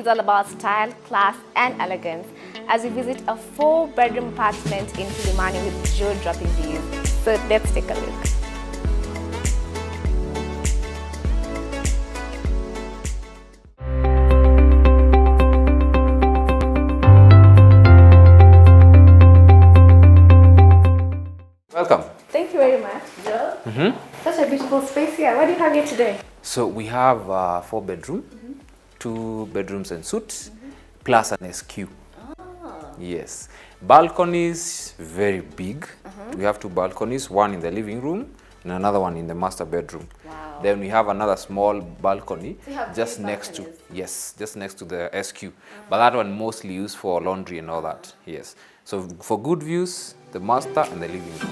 is all about style, class, and elegance as we visit a 4-bedroom apartment in Kilimani with jaw-dropping views. So let's take a look. Welcome. Thank you very much, Joe. Such a beautiful space here. What do you have here today? So we have 4-bedroom, 2 bedrooms and suites, plus an SQ. Yes. Balconies, very big. We have 2 balconies, one in the living room and another one in the master bedroom. Wow. Then we have another small balcony So you have just 3 next balconies? to, yes, just next to the SQ. But that one mostly used for laundry and all that. Yes. So for good views, the master and the living room.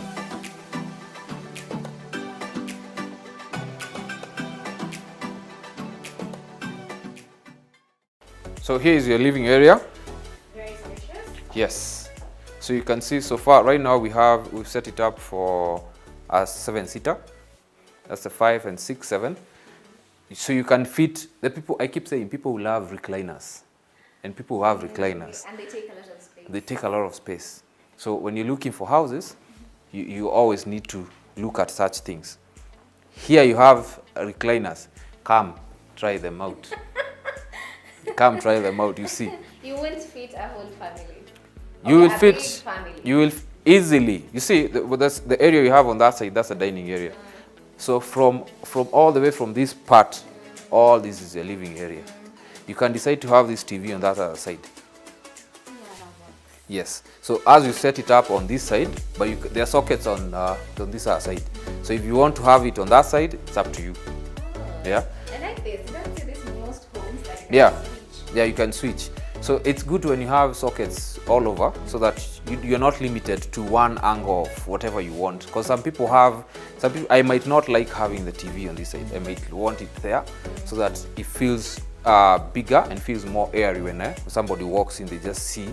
So here is your living area. Very spacious. Yes. So you can see so far right now we've set it up for a 7-seater. That's the 5 and 6, 7. So you can fit the people. I keep saying people who love recliners, and people who have recliners, And they take a lot of space. they take a lot of space. So when you're looking for houses, you always need to look at such things. Here you have recliners. Come, try them out. Come try them out. You see. You won't fit a whole family. You will a fit. big family. You will easily. You see, that's the area you have on that side. That's a dining area. So from all the way from this part, all this is your living area. You can decide to have this TV on that other side. Yes. So as you set it up on this side, but there are sockets on this other side. So if you want to have it on that side, it's up to you. Yeah. I like this. You don't see this in most homes. Like Yeah. Yeah, you can switch. So it's good when you have sockets all over so that you're not limited to one angle of whatever you want. Because some people, I might not like having the TV on this side. I might want it there so that it feels bigger and feels more airy when somebody walks in, they just see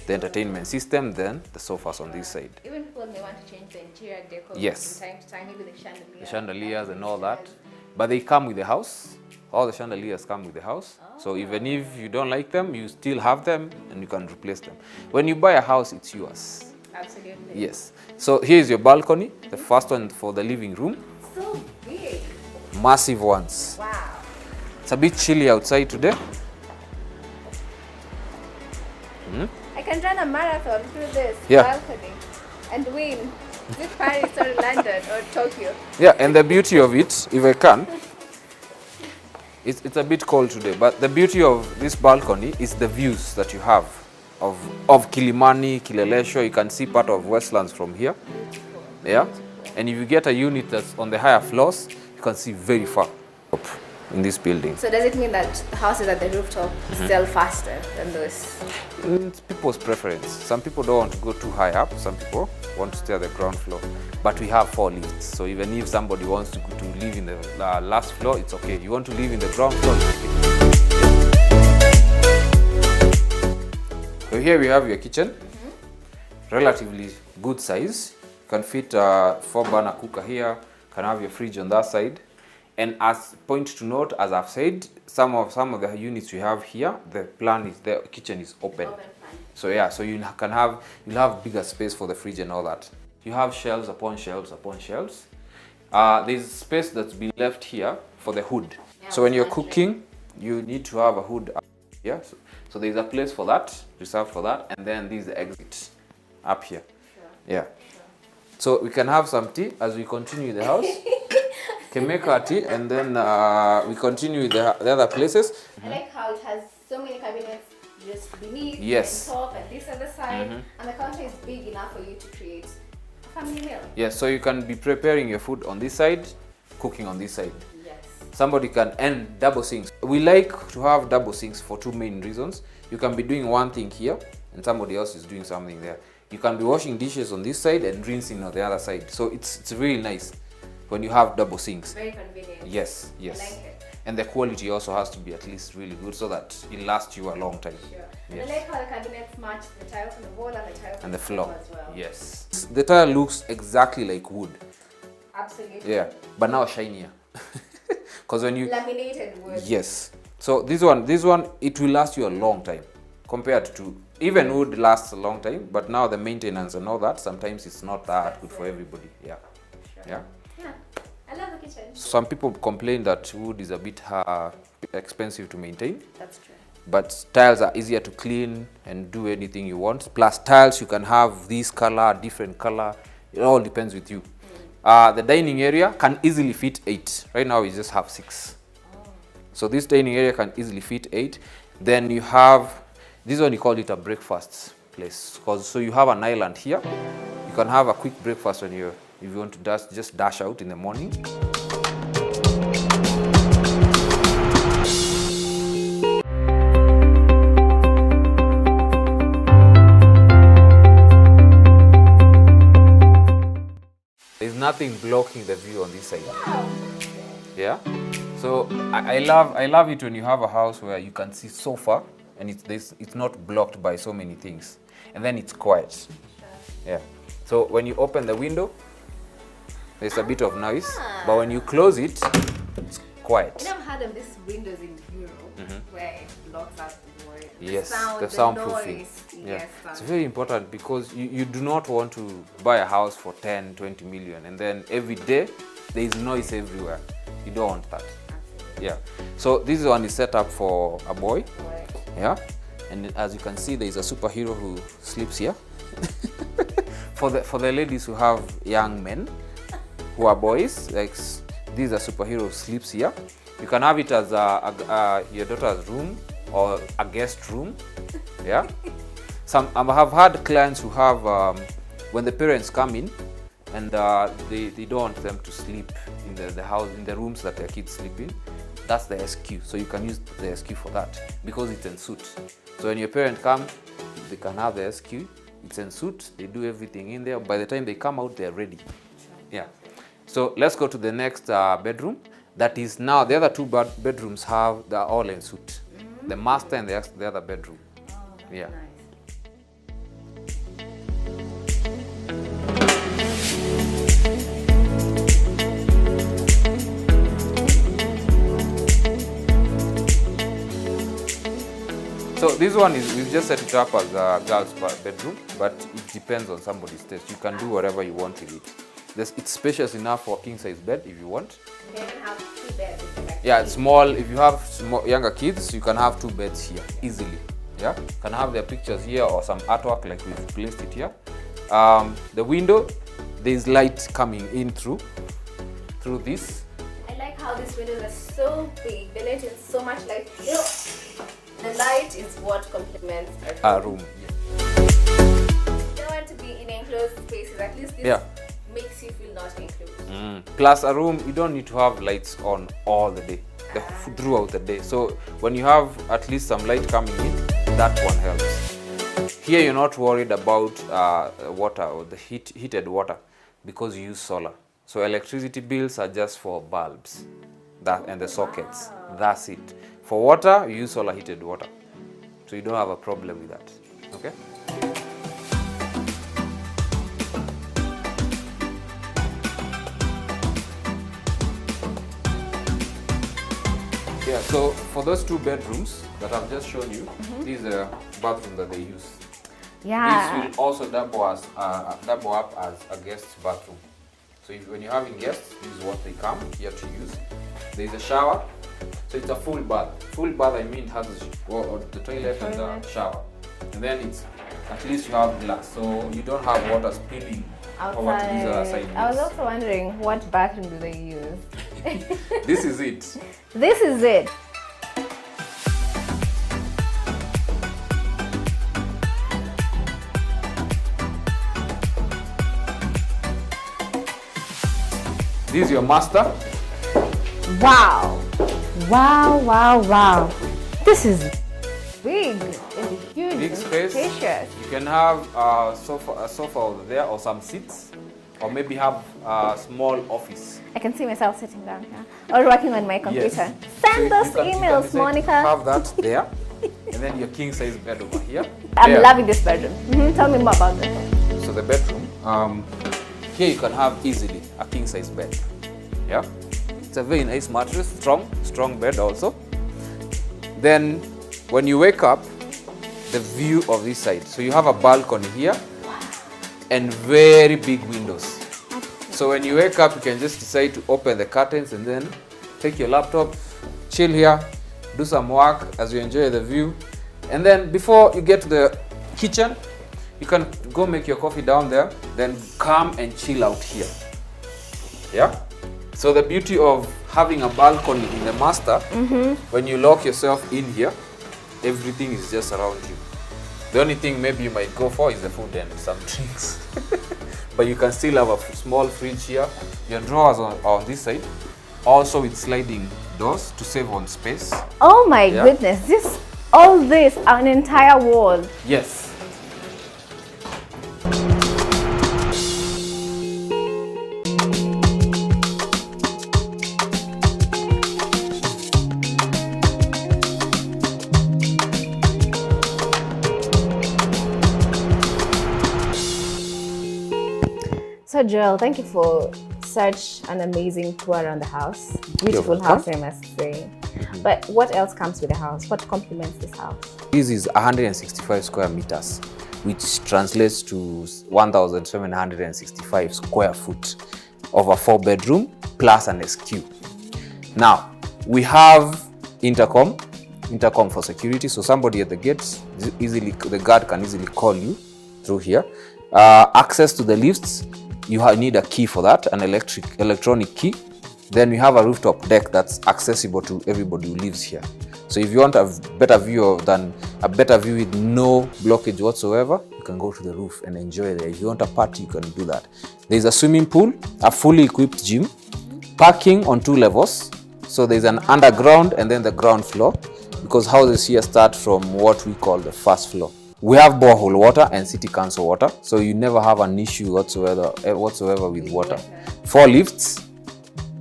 the entertainment system, then the sofas on this side. Even people may want to change the interior decor Yes. from time to time, maybe the chandelier. The chandeliers and all that. But they come with the house. All the chandeliers come with the house. So even if you don't like them, you still have them and you can replace them. When you buy a house, it's yours. Absolutely. Yes. So here's your balcony, the first one for the living room. So big. Massive ones. Wow. It's a bit chilly outside today. I can run a marathon through this balcony and win. Is it Paris or London or Tokyo? Yeah, and the beauty of it, if I can, it's a bit cold today, but the beauty of this balcony is the views that you have of Kilimani, Chelezo. You can see part of Westlands from here. Yeah, and if you get a unit that's on the higher floors, you can see very far up in this building. So does it mean that houses at the rooftop sell faster than those? It's people's preference. Some people don't want to go too high up. Some people want to stay at the ground floor. But we have 4 lifts, so even if somebody wants to live in the last floor, it's okay. You want to live in the ground floor, it's okay. So here we have your kitchen. Relatively good size. You can fit a 4-burner cooker here. You can have your fridge on that side. And as point to note, as I've said, some of the units we have here, the kitchen is open. So yeah, so you'll have bigger space for the fridge and all that. You have shelves upon shelves upon shelves. There's space that's been left here for the hood. Yeah, so when you're cooking, you need to have a hood up here. So there's a place for that, reserved for that, and then there's the exit up here. Sure. Yeah. Sure. So we can have some tea as we continue the house. Can make our tea and then we continue with the other places. I like how it has so many cabinets just beneath yes. and top and this other side, and the counter is big enough for you to create a family meal. Yes, so you can be preparing your food on this side, cooking on this side. Yes. Somebody can end double sinks. We like to have double sinks for 2 main reasons. You can be doing one thing here and somebody else is doing something there. You can be washing dishes on this side and rinsing on the other side. So it's really nice when you have double sinks. Very convenient. Yes, yes. I like it. And the quality also has to be at least really good so that it lasts you a long time. Sure. Yes. I like how the cabinets match the tiles on the wall and the tiles on the floor as well. Yes. The tile looks exactly like wood. Absolutely. Yeah, but now shinier. Because when you laminated wood. Yes. So this one, it will last you a long time compared to, even wood lasts a long time, but now the maintenance and all that, sometimes it's not that good for everybody. Yeah. Sure. Yeah. Yeah. I love the kitchen. Some people complain that wood is a bit expensive to maintain. That's true. But tiles are easier to clean and do anything you want. Plus tiles, you can have this color, different color. It all depends with you. The dining area can easily fit 8. Right now we just have 6. So this dining area can easily fit 8. Then you have, this one you call it a breakfast place. So you have an island here. You can have a quick breakfast when if you want to just dash out in the morning. There's nothing blocking the view on this side. Wow. Yeah. So I love it when you have a house where you can see so far and it's not blocked by so many things, and then it's quiet. Sure. Yeah. So when you open the window, there's a bit of noise, but when you close it, it's quiet. You know, I've had these windows in Europe where it blocks out the noise. Yes, the soundproofing. noise. Yeah. Yes, It's very important because you do not want to buy a house for 10, 20 million and then every day there is noise everywhere. You don't want that. Absolutely. Yeah. So this one is set up for a boy. Right. Yeah. And as you can see, there is a superhero who sleeps here. For the ladies who have young men who are boys, like this is a superhero who sleeps here. You can have it as your daughter's room or a guest room. Yeah. I have had clients who have when the parents come in and they don't want them to sleep in the house, in the rooms that their kids sleep in. That's the SQ. So you can use the SQ for that because it's en suite. So when your parents come, they can have the SQ. It's en suite. They do everything in there. By the time they come out, they're ready. Yeah. So let's go to the next bedroom. That is now the other two bedrooms they're all en suite. The master and the other bedroom. Oh, that's Yeah. nice. So this one we've just set it up as a girl's bedroom, but it depends on somebody's taste. You can do whatever you want with it. It's spacious enough for a king size bed if you want. They even have 2 beds. Yeah, it's small. If you have younger kids, you can have 2 beds here easily. Yeah, you can have their pictures here or some artwork like we've placed it here. The window, there's light coming in through this. I like how these windows are so big. They let in so much light. You know, the light is what complements A room. You don't want to be in enclosed spaces. At least this makes you feel not enclosed. Plus a room, you don't need to have lights on all the day, throughout the day. So when you have at least some light coming in, that one helps. Here you're not worried about water or the heated water because you use solar. So electricity bills are just for bulbs and the sockets. That's it. For water, you use solar heated water. So you don't have a problem with that. Okay? Yeah, so for those 2 bedrooms that I've just shown you, this is a bathroom that they use. Yeah. This will also double up as a guest bathroom. So when you're having guests, this is what they come here to use. There is a shower, so it's a full bath. Full bath, I mean, it has the toilet and the shower, and then it's at least you have glass, so you don't have water spilling over to these other side. I was also wondering what bathroom do they use? This is it. This is it. This is your master. Wow. Wow, wow, wow. This is big. It's huge. Big space. Spacious. You can have a sofa over there or some seats, or maybe have a small office. I can see myself sitting down here or working on my computer. Yes. Send So us you can emails, Monica. Have that there, and then your king size bed over here. I'm There. loving this bedroom. Tell me more about this. So the bedroom, here you can have easily a king size bed. Yeah, it's a very nice mattress, strong bed also. Then when you wake up, the view of this side. So you have a balcony here and very big windows. So when you wake up, you can just decide to open the curtains and then take your laptop, chill here, do some work as you enjoy the view. And then before you get to the kitchen, you can go make your coffee down there, then come and chill out here. Yeah? So the beauty of having a balcony in the master, when you lock yourself in here, everything is just around you. The only thing maybe you might go for is the food and some drinks. But you can still have a small fridge here. Your drawers on this side, also with sliding doors to save on space. Oh my goodness, all this, an entire wall. Yes. So Joel, thank you for such an amazing tour around the house. Beautiful house, I must say. But what else comes with the house? What complements this house? This is 165 square meters, which translates to 1,765 square foot of a 4-bedroom plus an SQ. Now, we have intercom for security, so somebody at the gates, the guard can easily call you through here. Access to the lifts, you need a key for that, an electronic key. Then we have a rooftop deck that's accessible to everybody who lives here. So if you want a better view with no blockage whatsoever, you can go to the roof and enjoy there. If you want a party, you can do that. There's a swimming pool, a fully equipped gym, parking on 2 levels. So there's an underground and then the ground floor, because houses here start from what we call the first floor. We have borehole water and city council water, so you never have an issue whatsoever with water. 4 lifts.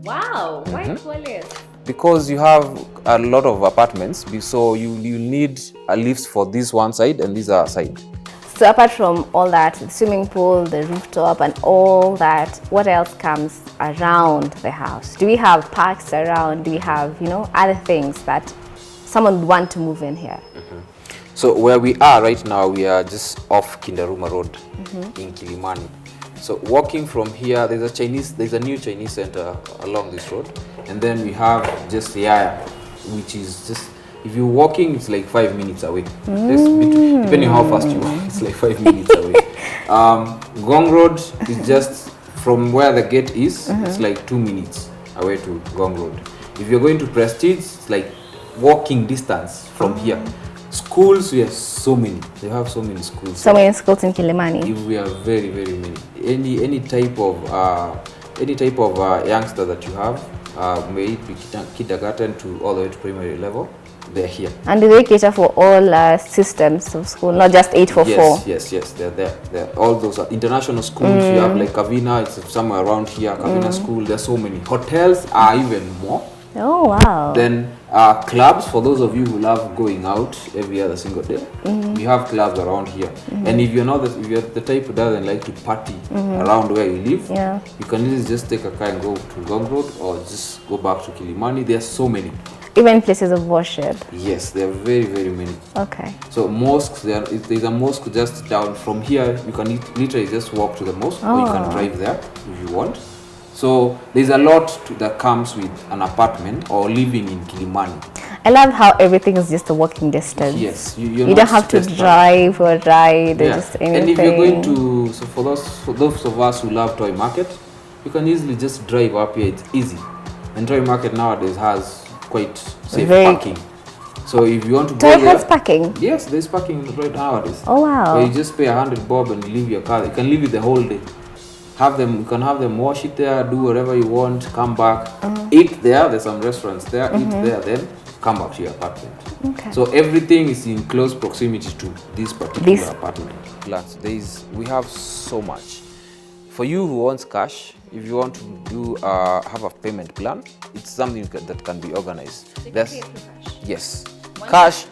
Wow, why 4 lifts? Because you have a lot of apartments, so you need a lift for this one side and this other side. So apart from all that, the swimming pool, the rooftop and all that, what else comes around the house? Do we have parks around? Do we have, other things that someone would want to move in here? So where we are right now, we are just off Kindaruma Road in Kilimani. So walking from here, there's a new Chinese center along this road, and then we have just Yaya, which is just, if you're walking, it's like 5 minutes away. Depending how fast you walk, it's like 5 minutes away. Gong Road is just from where the gate is, it's like 2 minutes away to Gong Road. If you're going to Prestige, it's like walking distance from here. Schools, we have so many. They have so many schools. So many schools in Kilimani. We have very, very many. Any type of youngster that you have, may it be kindergarten to all the way to primary level, they're here. And do they cater for all systems of school, not just 844? Yes, they're there. All those are international schools. You have like Kavina, it's somewhere around here. Kavina School. There's so many. Hotels are even more. Oh wow. Then clubs, for those of you who love going out every other single day, we have clubs around here. And if you're the type who doesn't like to party around where you live, you can easily just take a car and go to Gong Road or just go back to Kilimani. There's so many. Even places of worship. Yes, there are very, very many. Okay. So mosques, there's a mosque just down from here. You can literally just walk to the mosque, or you can drive there if you want. So there's a lot that comes with an apartment or living in Kilimani. I love how everything is just a walking distance. Yes, you don't have to drive or ride or just anything. And if you're going to, so for those of us who love Toy Market, you can easily just drive up here. It's easy. And Toy Market nowadays has quite safe parking. So if you want to go there, has parking? Yes, there's parking right nowadays. Oh wow. Where you just pay 100 bob and leave your car. You can leave it the whole day. You can have them wash it there, do whatever you want, come back, eat there. There's some restaurants there, eat there, then come back to your apartment. Okay. So everything is in close proximity to this particular apartment. We have so much. For you who wants cash, if you want to do have a payment plan, it's something that can be organized. So you can pay through cash. Yes, cash.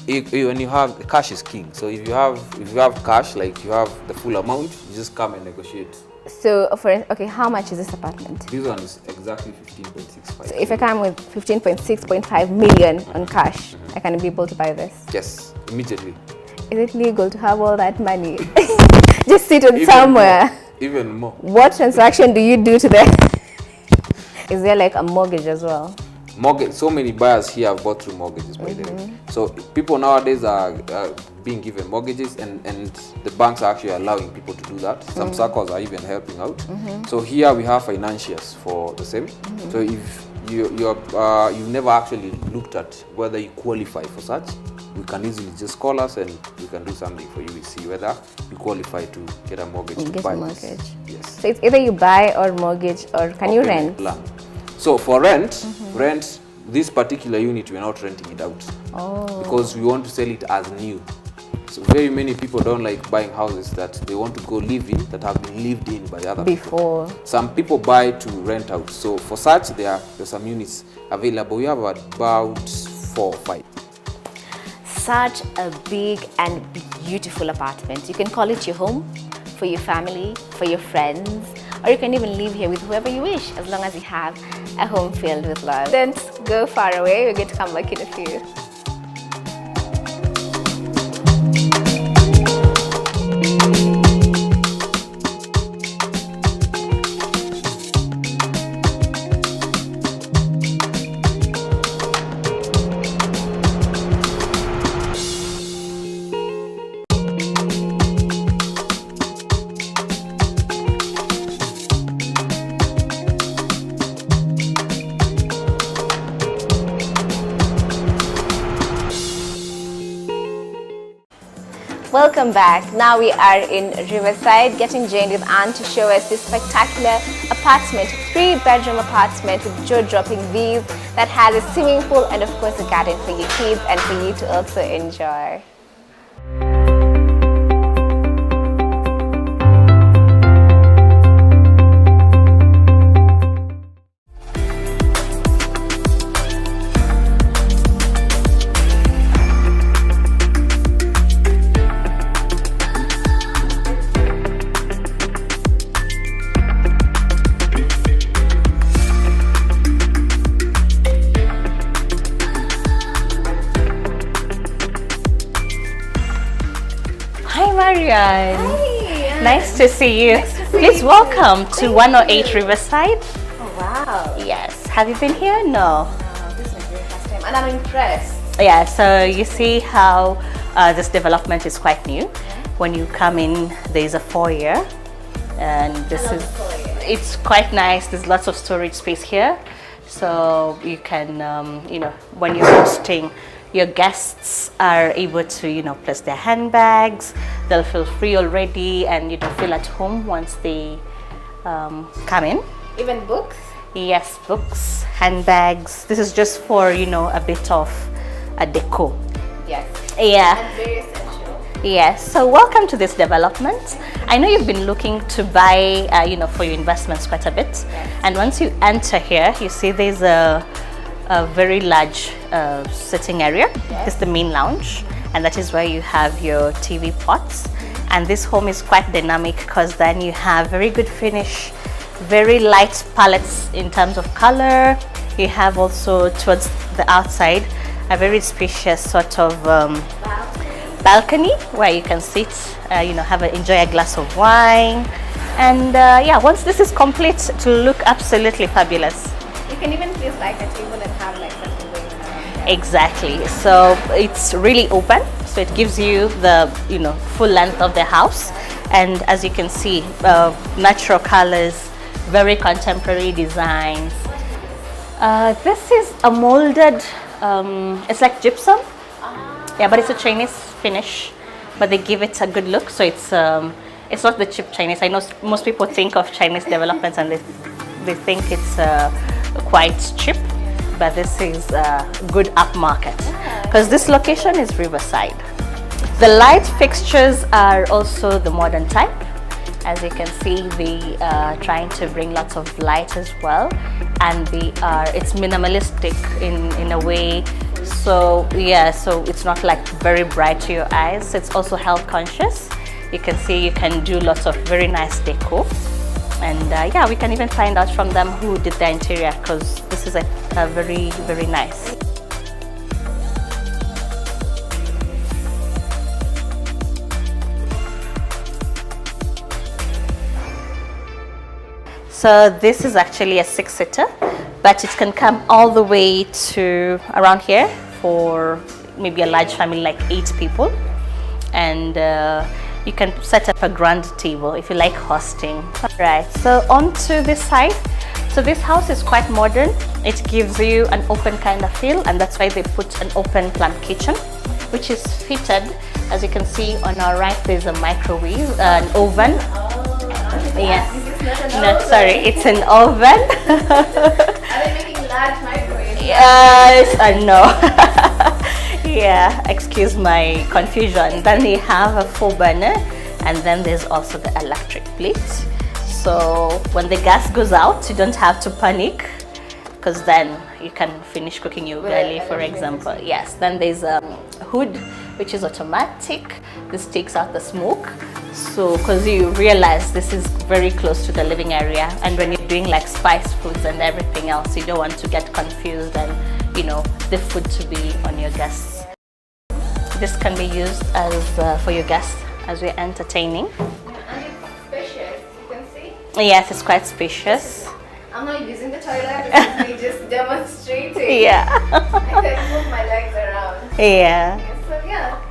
When you have cash is king. So if you have cash, like you have the full amount, you just come and negotiate. So okay, how much is this apartment? This one is exactly 15.65. So if I come with 15.6.5 million on cash, I can be able to buy this? Yes, immediately. Is it legal to have all that money? Just sit on somewhere. Even more. What transaction do you do to that? Is there like a mortgage as well? Mortgage. So many buyers here have bought through mortgages, by the way. So people nowadays are being given mortgages, and the banks are actually allowing people to do that. Some circles are even helping out. So here we have financiers for the same. So if you've never actually looked at whether you qualify for such, we can easily just call us and we can do something for you. We see whether you qualify to get a mortgage. Get a mortgage. Yes. So it's either you buy or mortgage, or can you rent? Plan. So for rent, this particular unit we're not renting it out. Because we want to sell it as new. So very many people don't like buying houses that they want to go live in, that have been lived in by other before. people. Some people buy to rent out. So for such, there's some units available. We have about 4 or 5. Such a big and beautiful apartment. You can call it your home, for your family, for your friends, or you can even live here with whoever you wish, as long as you have a home filled with love. Don't go far away, we're going to come back in a few. Welcome back. Now we are in Riverside, getting joined with Anne to show us this spectacular apartment, 3-bedroom apartment with jaw-dropping views that has a swimming pool and of course a garden for your kids and for you to also enjoy. Marion. Hi. Nice to see you. Nice to see Please you. welcome to 108 Riverside. Oh wow. Yes. Have you been here? No. This is my very first time and I'm impressed. Yeah, so you see how this development is quite new. When you come in, there's a foyer, and it's quite nice. There's lots of storage space here, so you can, when you're hosting, your guests are able to, place their handbags. They'll feel free already, and feel at home once they come in. Even books? Yes, books, handbags. This is just for a bit of a deco. Yes. Yeah. And very essential. Yes. So welcome to this development. I know you've been looking to buy, for your investments quite a bit. Yes. And once you enter here, you see there's a very large sitting area. Yes. It's the main lounge, and that is where you have your TV pots. And this home is quite dynamic because then you have very good finish, very light palettes in terms of color. You have also towards the outside a very spacious sort of balcony where you can sit, enjoy a glass of wine. And once this is complete, it will look absolutely fabulous. You can even place like a table and have like something going on. Exactly. So it's really open, so it gives you the full length of the house. And as you can see, natural colors, very contemporary designs. This is a molded, it's like gypsum. Yeah, but it's a Chinese finish, but they give it a good look. So it's not the cheap Chinese. I know most people think of Chinese developments and they think it's quite cheap, but this is good upmarket because this location is Riverside. The light fixtures are also the modern type. As you can see, they are trying to bring lots of light as well, and it's minimalistic in a way. So so it's not like very bright to your eyes. It's also health conscious. You can see you can do lots of very nice decor. And yeah, we can even find out from them who did the interior, because this is a very, very nice. So this is actually a 6-seater, but it can come all the way to around here for maybe a large family like 8 people. And you can set up a grand table if you like hosting. All right, so on to this side. So this house is quite modern. It gives you an open kind of feel, and that's why they put an open plan kitchen, which is fitted. As you can see on our right, there's a microwave, an oven. Yes. No, sorry, it's an oven. Are they making large microwaves? Yes, I know. Yeah, excuse my confusion. Then they have a 4-burner, and then there's also the electric plate. So when the gas goes out, you don't have to panic, because then you can finish cooking your belly, for example. Yes, then there's a hood, which is automatic. This takes out the smoke. So, because you realize this is very close to the living area, and when you're doing like spice foods and everything else, you don't want to get confused and, you know, the food to be on your guests. This can be used as for your guests as we're entertaining. And it's spacious, you can see. Yes, it's quite spacious. I'm not using the toilet, this is me just demonstrating. Yeah. I can move my legs around. Yeah. So yeah.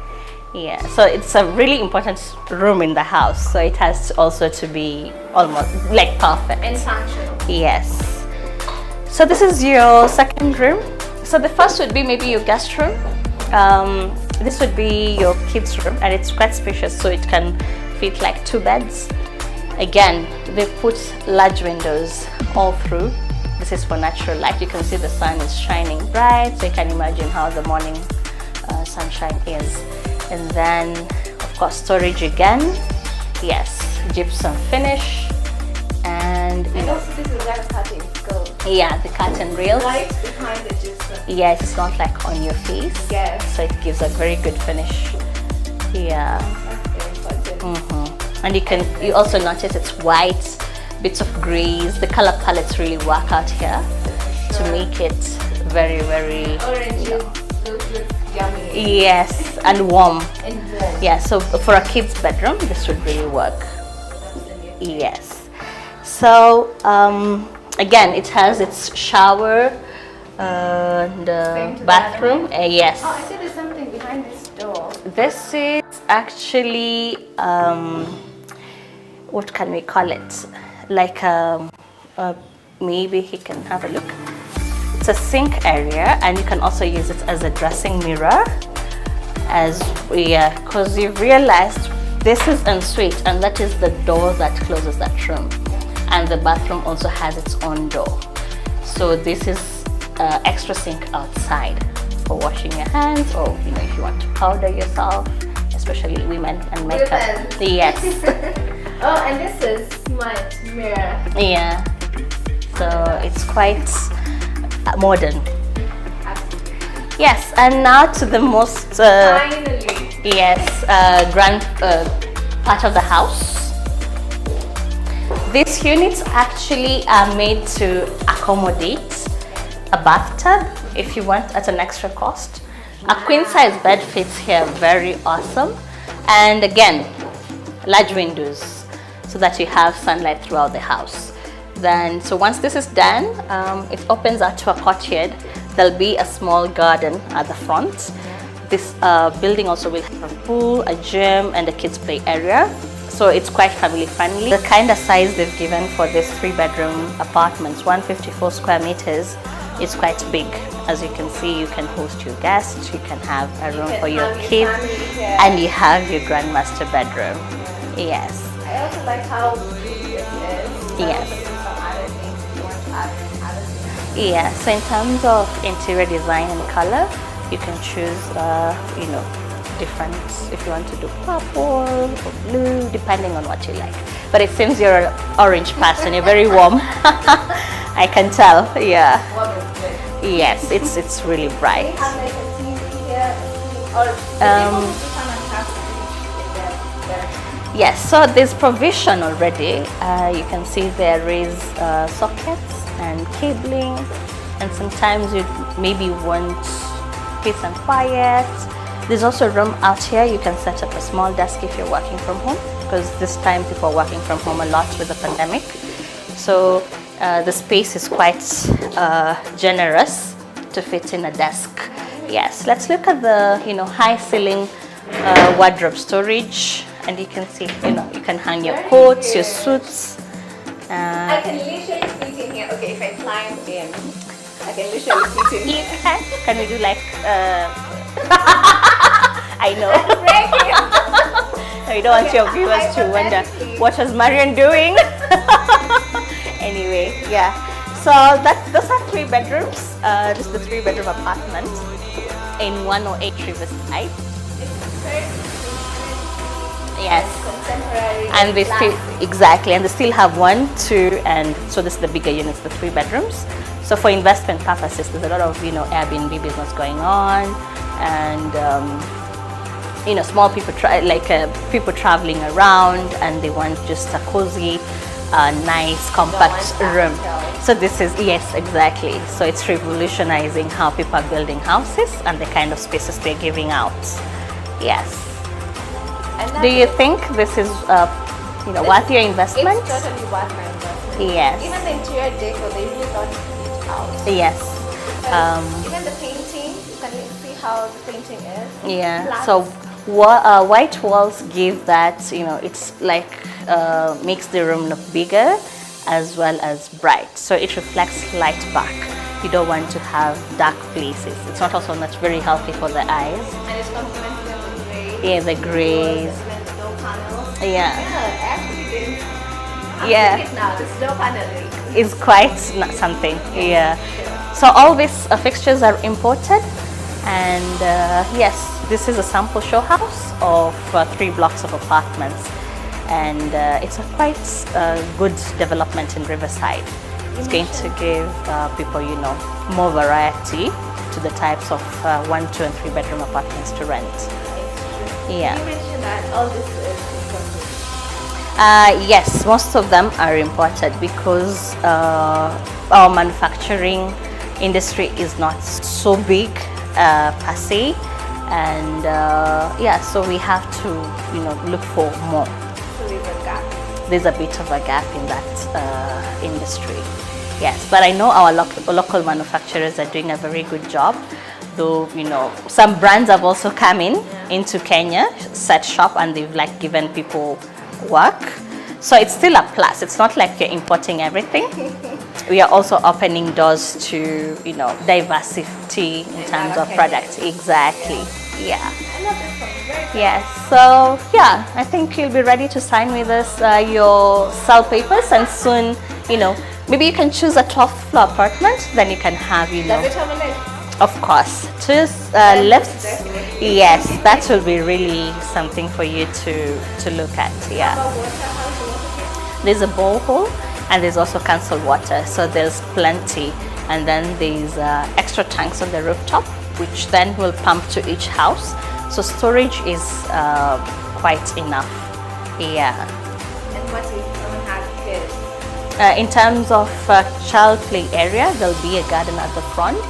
Yeah, so it's a really important room in the house, so it has also to be almost like perfect. And functional. Yes. So this is your second room. So the first would be maybe your guest room. This would be your kids' room, and it's quite spacious, so it can fit like 2 beds. Again, they put large windows all through. This is for natural light. You can see the sun is shining bright, so you can imagine how the morning sunshine is. And then, of course, storage again. Yes, gypsum finish. And also this is where the curtains go. yeah, the curtain rails. Right behind the gypsum. Yes, it's not like on your face. Yes. So it gives a very good finish. Yeah. That's very important. And you also notice it's white, bits of grays. The color palettes really work out here to make it very, very Orange looks yummy. yes, and warm. And warm. Yeah, so for a kid's bedroom, this would really work. Yes. So again, it has its shower and Same to the bathroom. Yes. Oh, I see there's something behind this door. This is actually what can we call it? Like maybe he can have a look. It's a sink area, and you can also use it as a dressing mirror. Because you've realized this is ensuite, and that is the door that closes that room, and the bathroom also has its own door. So this is extra sink outside for washing your hands, or if you want to powder yourself, especially women and makeup. Women. Yes. Oh, and this is smart mirror. Yeah. So it's quite modern. Yes, and now to the most Finally. grand part of the house. These units actually are made to accommodate a bathtub if you want at an extra cost. A queen size bed fits here very awesome, and again, large windows so that you have sunlight throughout the house. Then, so once this is done, it opens out to a courtyard. There'll be a small garden at the front. This building also will have a pool, a gym, and a kids play area. So it's quite family friendly. The kind of size they've given for this 3-bedroom apartments, 154 square meters, is quite big. As you can see, you can host your guests, you can have a room for your kids, and you have your grandmaster bedroom. Yes. I also like how big it is. Yes. Some other things if you want to add other things. Yeah, so in terms of interior design and color, you can choose, different, if you want to do purple or blue, depending on what you like. But it seems you're an orange person, you're very warm. I can tell, yeah. What is good? Yes, it's really bright. Have like a TV here, or the people who come and have TV in there. Yes, so there's provision already. You can see there is sockets and cabling, and sometimes you maybe want peace and quiet. There's also room out here. You can set up a small desk if you're working from home, because this time people are working from home a lot with the pandemic. So the space is quite generous to fit in a desk. Yes, let's look at the high ceiling wardrobe storage, and you can see you can hang your coats, your suits. I can literally fit in here. Okay, if I climb in, I can literally fit in You here. can? Can we do like? I know. We don't want your viewers to wonder what was Marion doing. Anyway, yeah. So those are 3 bedrooms. This is the 3-bedroom apartment in 108 Riverside. Yes. Contemporary. And they still and they still have 1, 2, and so this is the bigger units, the 3 bedrooms. So for investment purposes, there's a lot of Airbnb business going on, and small people people traveling around, and they want just a cozy, nice, compact room. So this is exactly. So it's revolutionizing how people are building houses and the kind of spaces they're giving out. Yes. Do you think this is worth your investment? It's totally worth my investment. Yes. Even the interior decor, they really thought it out. Yes. Even the painting, you can see how the painting is. Yeah. Flat. So white walls give that, it's like makes the room look bigger as well as bright. So it reflects light back. You don't want to have dark places. It's not also not very healthy for the eyes. And it's complementing with the gray. Yeah, the grays. And the door panels. Yeah. Yeah, actually didn't. I'm Yeah. seeing it now. This door paneling. It's quite something. Yeah. So all these fixtures are imported, and yes, this is a sample show house of 3 blocks of apartments, and it's a quite good development in Riverside. It's going to give people, more variety to the types of 1, 2, and 3 bedroom apartments to rent. Yeah. You mentioned that all this is imported. Yes, most of them are imported because our manufacturing industry is not so big per se, and so we have to look for more. So there's a gap. There's a bit of a gap in that industry. Yes, but I know our local manufacturers are doing a very good job. Though some brands have also come into Kenya, set shop, and they've given people work. So it's still a plus. It's not like you're importing everything. We are also opening doors to diversity in terms of products. Exactly. Yeah. I love this one. Very Yes. So yeah, I think you'll be ready to sign with us your sale papers, and soon maybe you can choose a 12th floor apartment. Then you can have Does it have a lift? Of course, choose lifts. Definitely. Yes, that will be really something for you to look at. Yeah. About water, how's the water? There's a borehole, and there's also council water, so there's plenty. And then there's extra tanks on the rooftop, which then will pump to each house. So storage is quite enough. Yeah. And what if someone has kids? In terms of child play area, there'll be a garden at the front,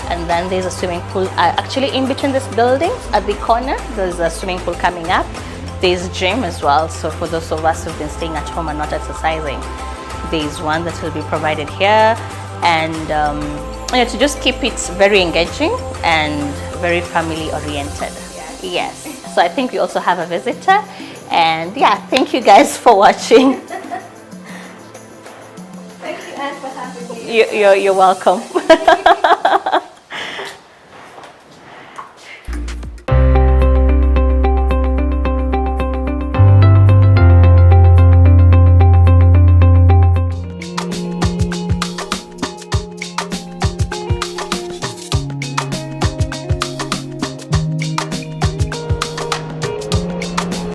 and then there's a swimming pool. Actually, in between these buildings, at the corner, there's a swimming pool coming up. There's gym as well. So for those of us who've been staying at home and not exercising, there's one that will be provided here, and to just keep it very engaging and very family oriented. Yes. So I think we also have a visitor, and yeah, thank you guys for watching. Thank you, Anne, for having me. You're welcome.